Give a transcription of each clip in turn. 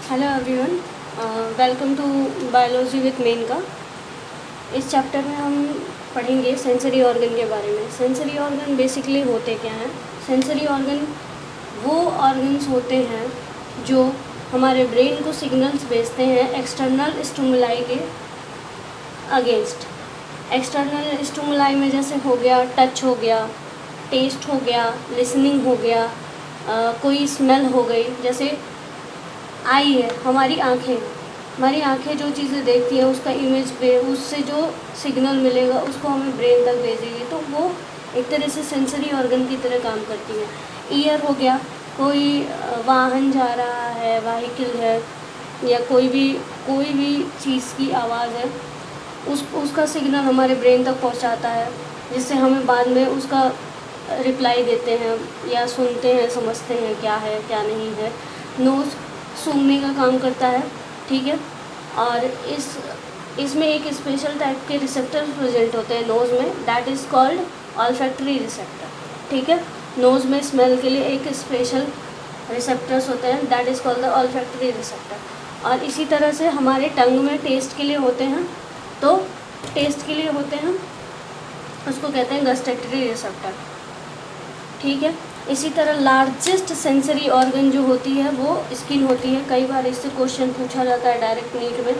Hello everyone, welcome to biology with Menka. इस chapter में हम पढ़ेंगे सेंसरी ऑर्गन के बारे में। सेंसरी ऑर्गन बेसिकली होते क्या हैं? सेंसरी ऑर्गन वो ऑर्गन्स होते हैं जो हमारे ब्रेन को सिग्नल्स भेजते हैं एक्सटर्नल स्टिमुलाई के अगेंस्ट। एक्सटर्नल स्टिमुलाई में जैसे हो गया टच, हो गया टेस्ट, हो गया लिसनिंग, हो गया कोई स्मेल हो गई। जैसे आई है, हमारी आंखें जो चीज़ें देखती हैं उसका इमेज पे उससे जो सिग्नल मिलेगा उसको हमें ब्रेन तक भेजेगी, तो वो एक तरह से सेंसरी ऑर्गन की तरह काम करती है। ईयर हो गया, कोई वाहन जा रहा है, व्हीकल है, या कोई भी चीज़ की आवाज़ है, उसका सिग्नल हमारे ब्रेन तक पहुंचाता है, जिससे हमें बाद में उसका रिप्लाई देते हैं या सुनते हैं, समझते हैं क्या है क्या नहीं है। नोज़ सूंघने का काम करता है, ठीक है। और इसमें एक स्पेशल टाइप के रिसेप्टर्स प्रेजेंट होते हैं नोज़ में, that is called olfactory receptor, ठीक है। नोज़ में स्मेल के लिए एक स्पेशल रिसेप्टर्स होते हैं, that is called the olfactory receptor. और इसी तरह से हमारे टंग में टेस्ट के लिए होते हैं, तो टेस्ट के लिए होते हैं उसको कहते हैं गस्टेटरी रिसेप्टर, ठीक है। इसी तरह लार्जेस्ट सेंसरी ऑर्गन जो होती है वो स्किन होती है। कई बार इससे क्वेश्चन पूछा जाता है डायरेक्ट नीट में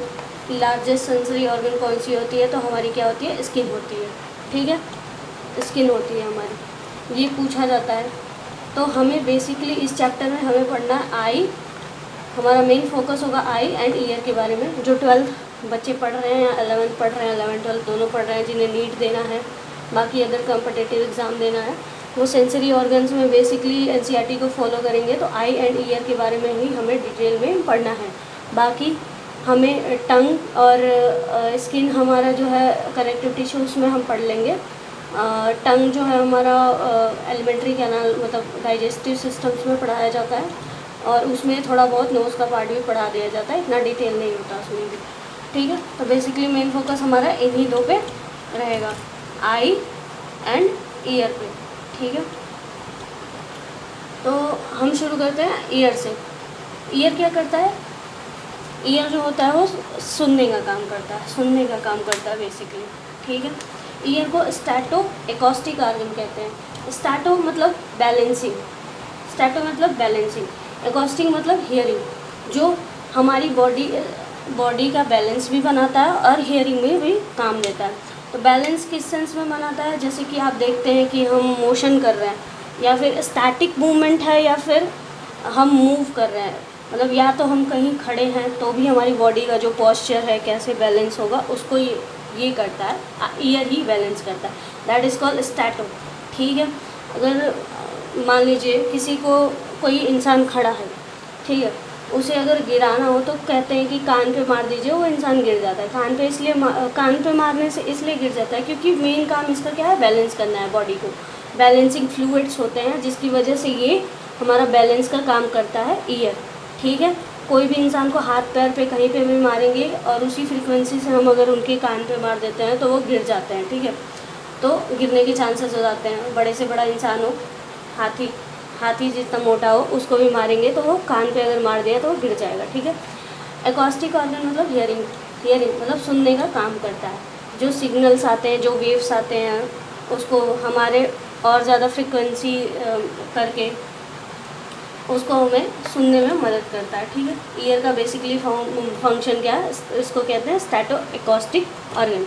कि लार्जेस्ट सेंसरी ऑर्गन कौन सी होती है, तो हमारी क्या होती है? स्किन होती है, ठीक है। स्किन होती है हमारी, ये पूछा जाता है। तो हमें बेसिकली इस चैप्टर में हमें पढ़ना है आई। हमारा मेन फोकस होगा आई एंड ईयर के बारे में। जो 12th बच्चे पढ़ रहे हैं या 11th पढ़ रहे हैं, 11th 12th दोनों पढ़ रहे हैं, जिन्हें नीट देना है, बाकी अगर कॉम्पिटिटिव एग्ज़ाम देना है, वो सेंसरी ऑर्गन्स में बेसिकली एनसीईआरटी को फॉलो करेंगे, तो आई एंड ईयर के बारे में ही हमें डिटेल में पढ़ना है। बाकी हमें टंग और स्किन हमारा जो है कनेक्टिव टिश्यू, उसमें हम पढ़ लेंगे। टंग जो है हमारा एलिमेंट्री कैनाल मतलब डाइजेस्टिव सिस्टम्स में पढ़ाया जाता है, और उसमें थोड़ा बहुत नोज़ का पार्ट भी पढ़ा दिया जाता है, इतना डिटेल नहीं होता उसमें भी, ठीक है। तो बेसिकली मेन फोकस हमारा इन्हीं दो पे रहेगा, आई एंड ईयर पे, ठीक है। तो हम शुरू करते हैं ईयर से। ईयर क्या करता है? ईयर जो होता है वो सुनने का काम करता है, बेसिकली, ठीक है। ईयर को स्टैटो एकॉस्टिक ऑर्गन कहते हैं। स्टैटो मतलब बैलेंसिंग, एकॉस्टिक मतलब हियरिंग, जो हमारी बॉडी का बैलेंस भी बनाता है और हियरिंग में भी काम देता है। तो बैलेंस किस सेंस में बनाता है? जैसे कि आप देखते हैं कि हम मोशन कर रहे हैं, या फिर स्टैटिक मूवमेंट है, या फिर हम मूव कर रहे हैं, मतलब या तो हम कहीं खड़े हैं तो भी हमारी बॉडी का जो पोस्चर है कैसे बैलेंस होगा, उसको ये करता है, ईयर ही बैलेंस करता है, दैट इज़ कॉल्ड स्टैटो, ठीक है। अगर मान लीजिए किसी को, कोई इंसान खड़ा है, ठीक है, उसे अगर गिराना हो तो कहते हैं कि कान पे मार दीजिए, वो इंसान गिर जाता है। कान पे मारने से इसलिए गिर जाता है क्योंकि मेन काम इसका क्या है? बैलेंस करना है बॉडी को। बैलेंसिंग फ्लूइड्स होते हैं जिसकी वजह से ये हमारा बैलेंस का काम करता है ईयर, ठीक है। कोई भी इंसान को हाथ पैर पे कहीं पे भी मारेंगे और उसी फ्रीक्वेंसी से हम अगर उनके कान पे मार देते हैं तो वो गिर जाते हैं, ठीक है। तो गिरने के चांसेस हो जाते हैं। बड़े से बड़ा इंसान हो, हाथी जितना मोटा हो, उसको भी मारेंगे तो वो कान पे अगर मार दिया तो वो गिर जाएगा, ठीक है। एकॉस्टिक ऑर्गन मतलब हियरिंग मतलब सुनने का काम करता है। जो सिग्नल्स आते हैं, जो वेव्स आते हैं, उसको हमारे और ज़्यादा फ्रिक्वेंसी करके उसको हमें सुनने में मदद करता है, ठीक है। ईयर का बेसिकली फंक्शन क्या है? इसको कहते हैं स्टैटो एकॉस्टिक ऑर्गन,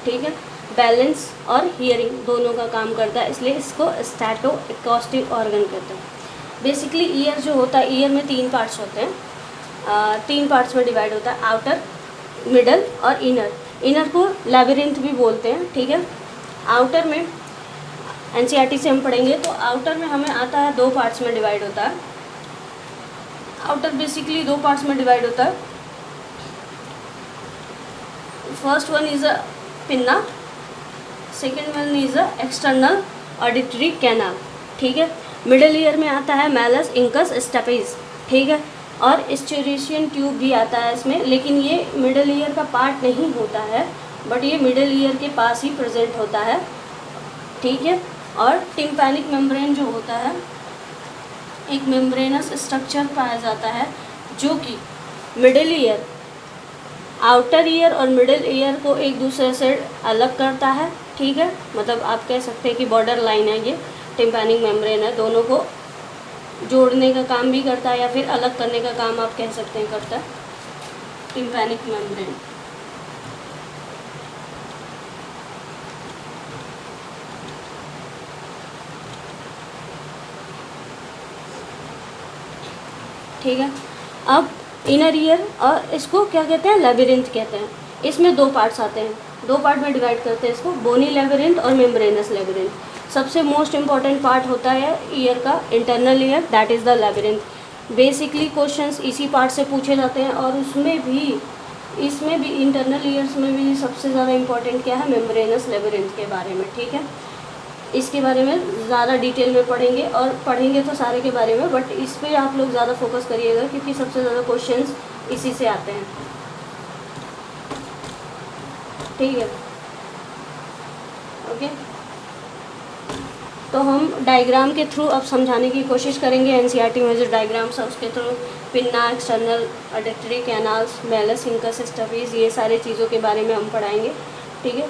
ठीक है। बैलेंस और हियरिंग दोनों का काम करता है, इसलिए इसको स्टैटो एकॉस्टिक ऑर्गन कहते हैं। बेसिकली ईयर जो होता है, ईयर में 3 पार्ट्स होते हैं, 3 पार्ट्स में डिवाइड होता है, आउटर, मिडल और इनर। इनर को लैबिरिंथ भी बोलते हैं, ठीक है। आउटर में एनसीईआरटी से हम पढ़ेंगे, तो आउटर में हमें आता है 2 पार्ट्स में डिवाइड होता है। आउटर बेसिकली 2 पार्ट्स में डिवाइड होता है। First one is a pinna, second one is a external auditory canal, ठीक है। मिडल ईयर में आता है मैलस, इंकस, स्टेपिस, ठीक है। और स्टेरेशियन ट्यूब भी आता है इसमें, लेकिन ये मिडल ईयर का पार्ट नहीं होता है, बट ये मिडल ईयर के पास ही प्रेजेंट होता है, ठीक है। और टिम्पैनिक मेम्ब्रेन जो होता है, एक मेम्ब्रेनस स्ट्रक्चर पाया जाता है जो कि मिडिल ईयर, आउटर ईयर और मिडिल ईयर को एक दूसरे से अलग करता है, ठीक है। मतलब आप कह सकते हैं कि बॉर्डर लाइन है ये, टिम्पैनिक मेम्ब्रेन है, दोनों को जोड़ने का काम भी करता है या फिर अलग करने का काम आप कह सकते हैं करता है टिम्पैनिक मेम्ब्रेन। ठीक है। अब इनर ईयर, और इसको क्या कहते हैं, लेबिरिंथ कहते हैं। इसमें दो पार्ट्स आते हैं, दो पार्ट में डिवाइड करते हैं इसको, बोनी लेबिरिंथ और मेम्ब्रेनस लेबिरिंथ। सबसे मोस्ट इंपॉर्टेंट पार्ट होता है ईयर का internal ear, that is the labyrinth. Basically questions इसी पार्ट से पूछे जाते हैं, और उसमें भी, इसमें भी इंटरनल ईयर्स में भी सबसे ज़्यादा इंपॉर्टेंट क्या है, मेम्ब्रेनस लेबिरिंथ के बारे में, ठीक है। इसके बारे में ज़्यादा डिटेल में पढ़ेंगे, और पढ़ेंगे तो सारे के बारे में, बट इस पर आप लोग ज़्यादा फोकस करिएगा क्योंकि सबसे ज़्यादा क्वेश्चंस इसी से आते हैं, ठीक है। ओके, तो हम डायग्राम के थ्रू अब समझाने की कोशिश करेंगे। एनसीईआरटी में जो डायग्राम्स है उसके through pinna, external auditory canals, malleus, incus, stapes, ये सारे चीज़ों के बारे में हम पढ़ाएंगे, ठीक है।